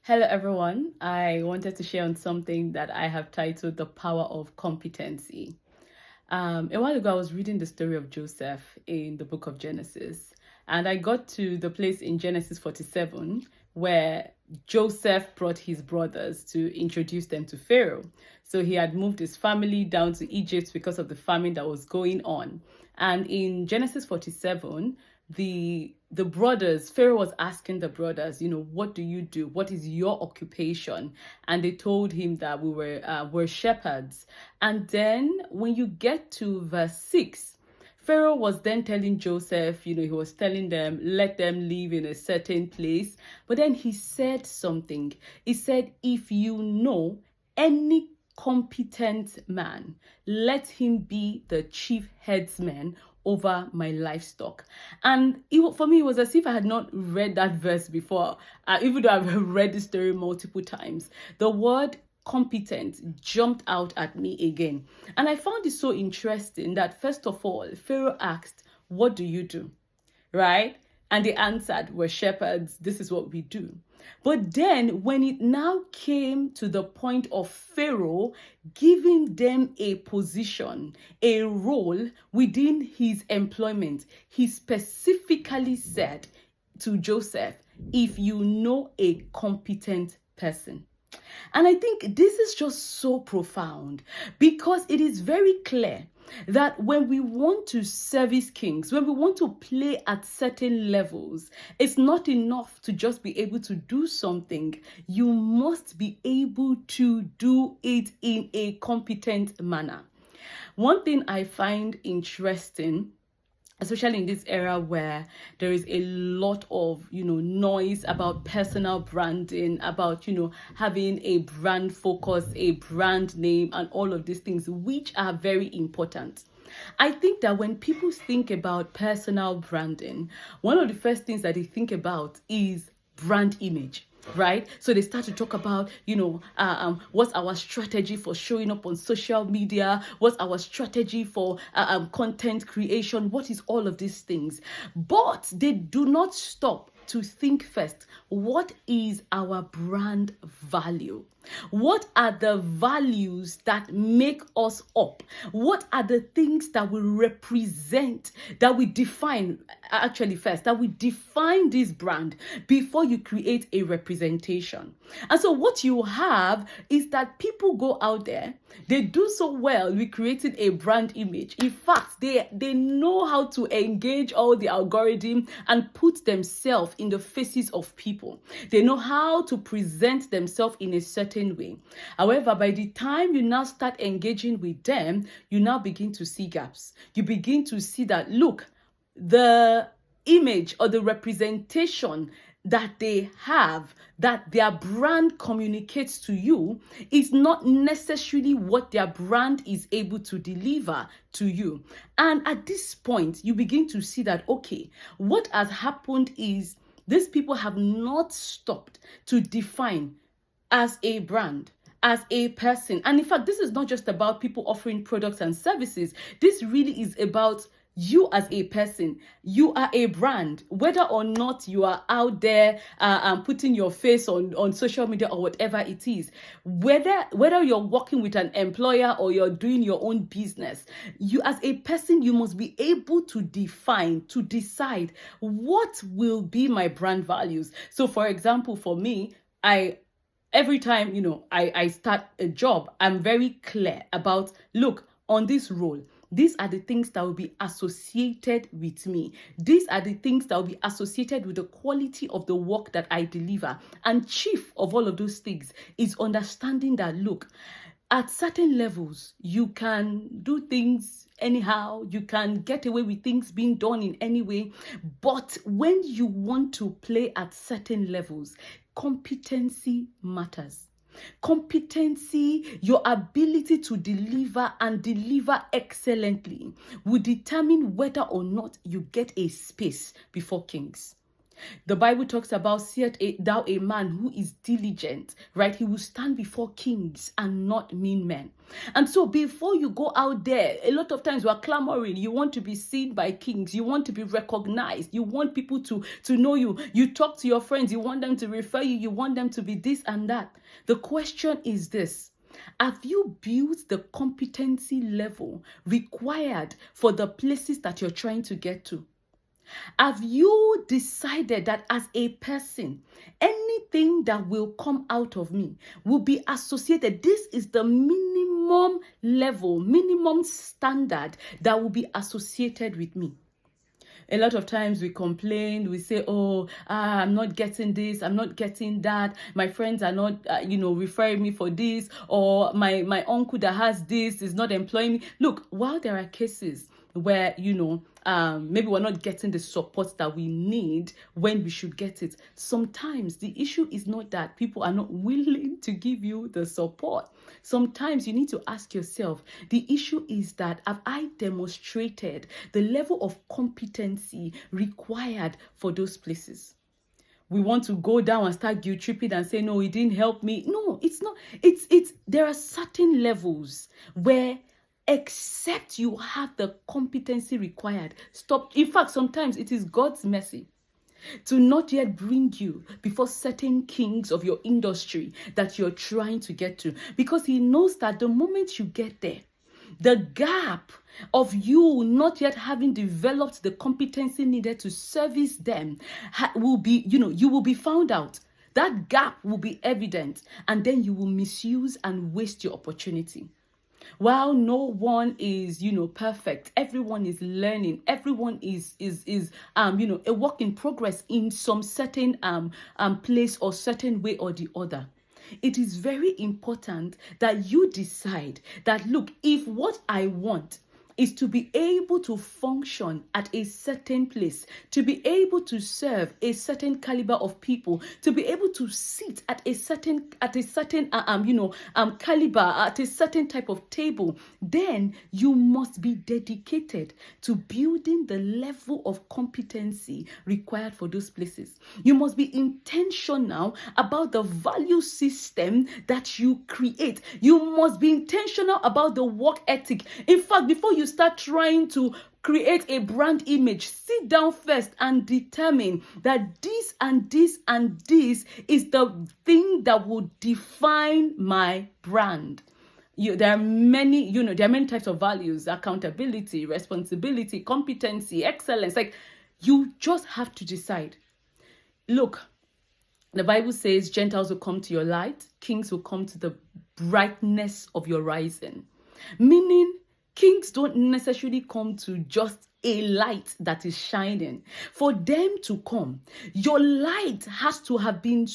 Hello, everyone. I wanted to share on something that I have titled The Power of Competency. A while ago, I was reading the story of Joseph in the book of Genesis, and I got to the place in Genesis 47 where Joseph brought his brothers to introduce them to Pharaoh. So he had moved his family down to Egypt because of the famine that was going on. And in Genesis 47, the brothers, Pharaoh was asking the brothers, what do you do? What is your occupation? And they told him that we were shepherds. And then when you get to verse 6, Pharaoh was then telling Joseph, he was telling them, let them live in a certain place. But then he said something. He said, if you know any competent man, let him be the chief headsman over my livestock. And for me, it was as if I had not read that verse before, even though I've read the story multiple times. The word competent jumped out at me again. And I found it so interesting that, first of all, Pharaoh asked, what do you do? Right? And they answered, we're shepherds. This is what we do. But then when it now came to the point of Pharaoh giving them a position, a role within his employment, he specifically said to Joseph, if you know a competent person. And I think this is just so profound because it is very clear that when we want to service kings, when we want to play at certain levels, it's not enough to just be able to do something. You must be able to do it in a competent manner. One thing I find interesting, especially in this era where there is a lot of, noise about personal branding, about, having a brand focus, a brand name, and all of these things, which are very important. I think that when people think about personal branding, one of the first things that they think about is brand image. Right? So they start to talk about, what's our strategy for showing up on social media? What's our strategy for content creation? What is all of these things? But they do not stop to think first, what is our brand value? What are the values that make us up? What are the things that we represent, that we define, that we define this brand before you create a representation? And so what you have is that people go out there, they do so well with creating a brand image. In fact, they know how to engage all the algorithm and put themselves in the faces of people. They know how to present themselves in a certain way. However, by the time you now start engaging with them, you now begin to see gaps. You begin to see that, look, the image or the representation that they have, that their brand communicates to you, is not necessarily what their brand is able to deliver to you. And at this point, you begin to see that, okay, what has happened is these people have not stopped to define as a brand, as a person. And in fact, this is not just about people offering products and services. This really is about you as a person. You are a brand, whether or not you are out there putting your face on social media or whatever it is. Whether you're working with an employer or you're doing your own business, you as a person, you must be able to define, to decide what will be my brand values. So for example, for me, every time, I start a job, I'm very clear about, look, on this role, these are the things that will be associated with me. These are the things that will be associated with the quality of the work that I deliver. And chief of all of those things is understanding that, look, at certain levels, you can do things anyhow, you can get away with things being done in any way. But when you want to play at certain levels, competency matters. Competency, your ability to deliver and deliver excellently, will determine whether or not you get a space before kings. The Bible talks about, thou a man who is diligent, right? He will stand before kings and not mean men. And so before you go out there, a lot of times we are clamoring. You want to be seen by kings. You want to be recognized. You want people to know you. You talk to your friends. You want them to refer you. You want them to be this and that. The question is this: have you built the competency level required for the places that you're trying to get to? Have you decided that as a person, anything that will come out of me will be associated? This is the minimum level, minimum standard that will be associated with me. A lot of times we complain, we say, I'm not getting this, I'm not getting that, my friends are not, referring me for this, or my uncle that has this is not employing me. Look, while there are cases where, maybe we're not getting the support that we need when we should get it, sometimes the issue is not that people are not willing to give you the support. Sometimes you need to ask yourself, the issue is that, have I demonstrated the level of competency required for those places? We want to go down and start guilt tripping and say, no, it didn't help me. No, it's not. There are certain levels where, except you have the competency required, stop. In fact, sometimes it is God's mercy to not yet bring you before certain kings of your industry that you're trying to get to, because he knows that the moment you get there, the gap of you not yet having developed the competency needed to service them will be, you will be found out. That gap will be evident, and then you will misuse and waste your opportunity. While no one is, perfect, everyone is learning. Everyone is a work in progress in some certain place or certain way or the other. It is very important that you decide that, look, if what I want is to be able to function at a certain place, to be able to serve a certain caliber of people, to be able to sit at a certain caliber, at a certain type of table, then you must be dedicated to building the level of competency required for those places. You must be intentional about the value system that you create. You must be intentional about the work ethic. In fact, before you start trying to create a brand image, sit down first and determine that this and this and this is the thing that will define my brand. There are many types of values: accountability, responsibility, competency, excellence. Like, you just have to decide. Look, the Bible says Gentiles will come to your light, kings will come to the brightness of your rising. Meaning, kings don't necessarily come to just a light that is shining. For them to come, your light has to have been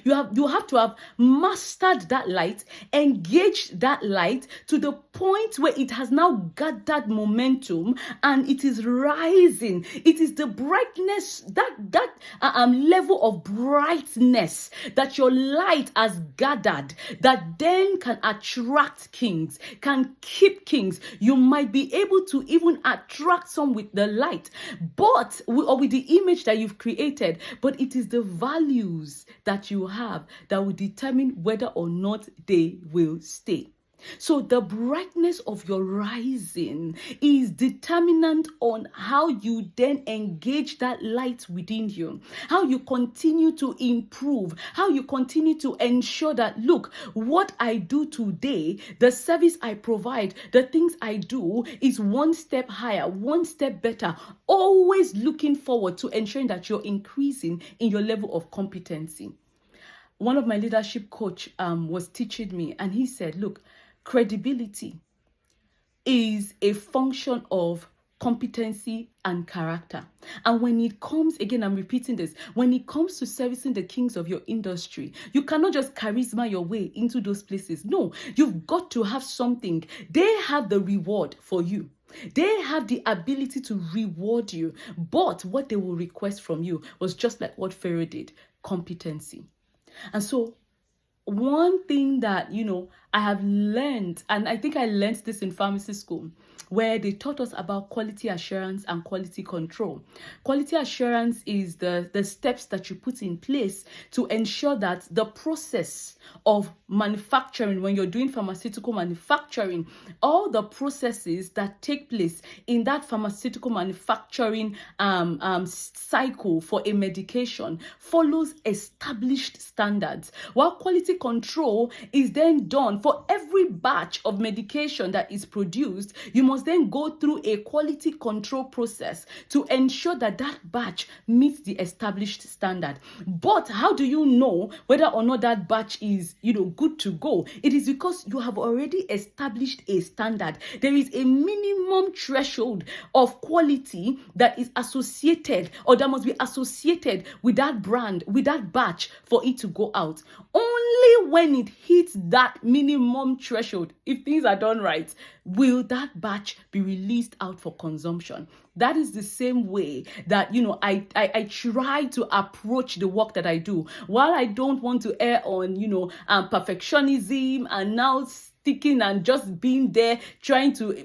you have to have mastered that light, engaged that light to the point where it has now gathered momentum and it is rising. It is the brightness, that level of brightness that your light has gathered, that then can attract kings, can keep kings. You might be able to even attract some with the light, or with the image that you've created, but it is the values that you have that will determine whether or not they will stay. So the brightness of your rising is determinant on how you then engage that light within you, how you continue to improve, how you continue to ensure that, look, what I do today, the service I provide, the things I do is one step higher, one step better, always looking forward to ensuring that you're increasing in your level of competency. One of my leadership coach was teaching me, and he said, look, credibility is a function of competency and character. And when it comes, again, I'm repeating this, when it comes to servicing the kings of your industry, you cannot just charisma your way into those places. No, you've got to have something. They have the reward for you. They have the ability to reward you. But what they will request from you was just like what Pharaoh did: competency. And so one thing that, I have learned, and I think I learned this in pharmacy school, where they taught us about quality assurance and quality control. Quality assurance is the steps that you put in place to ensure that the process of manufacturing, when you're doing pharmaceutical manufacturing, all the processes that take place in that pharmaceutical manufacturing cycle for a medication follows established standards, while quality control is then done for every batch of medication that is produced. You must then go through a quality control process to ensure that that batch meets the established standard. But how do you know whether or not that batch is, good to go? It is because you have already established a standard. There is a minimum threshold of quality that is associated, or that must be associated with that brand, with that batch, for it to go out. Only when it hits that minimum threshold, if things are done right, will that batch be released out for consumption. That is the same way that, I try to approach the work that I do. While I don't want to err on, perfectionism and now sticking and just being there,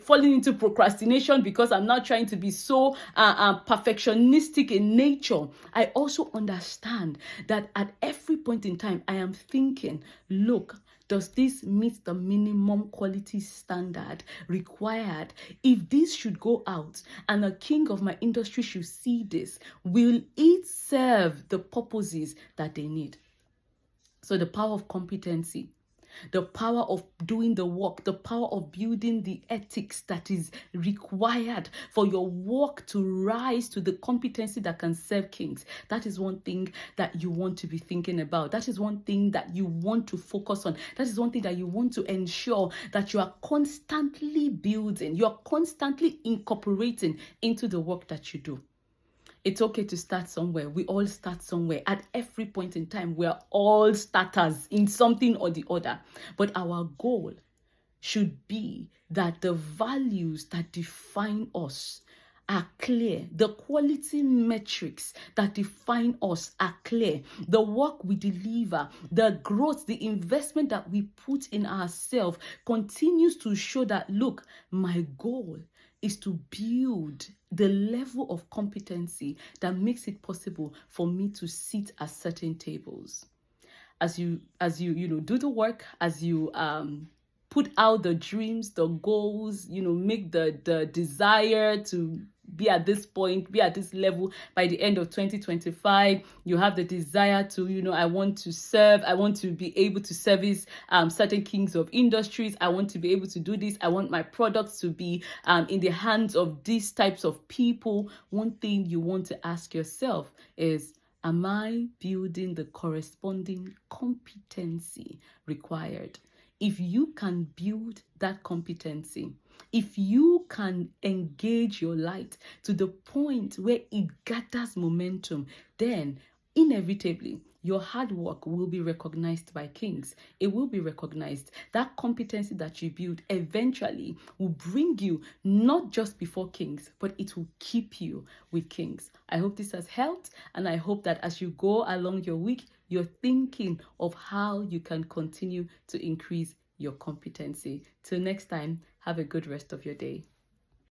falling into procrastination because I'm not trying to be so perfectionistic in nature, I also understand that at every point in time, I am thinking, look, does this meet the minimum quality standard required? If this should go out and a king of my industry should see this, will it serve the purposes that they need? So the power of competency, the power of doing the work, the power of building the ethics that is required for your work to rise to the competency that can serve kings. That is one thing that you want to be thinking about. That is one thing that you want to focus on. That is one thing that you want to ensure that you are constantly building, you are constantly incorporating into the work that you do. It's okay to start somewhere. We all start somewhere. At every point in time, we are all starters in something or the other. But our goal should be that the values that define us are clear. The quality metrics that define us are clear. The work we deliver, the growth, the investment that we put in ourselves continues to show that, look, my goal is to build the level of competency that makes it possible for me to sit at certain tables. As you do the work, as you put out the dreams, the goals, make the desire to be at this point, be at this level by the end of 2025. You have the desire to, I want to serve, I want to be able to service certain kings of industries. I want to be able to do this. I want my products to be in the hands of these types of people. One thing you want to ask yourself is, am I building the corresponding competency required? If you can build that competency, if you can engage your light to the point where it gathers momentum, then inevitably your hard work will be recognized by kings. It will be recognized. That competency that you build eventually will bring you not just before kings, but it will keep you with kings. I hope this has helped, and I hope that as you go along your week, you're thinking of how you can continue to increase your competency. Till next time, have a good rest of your day.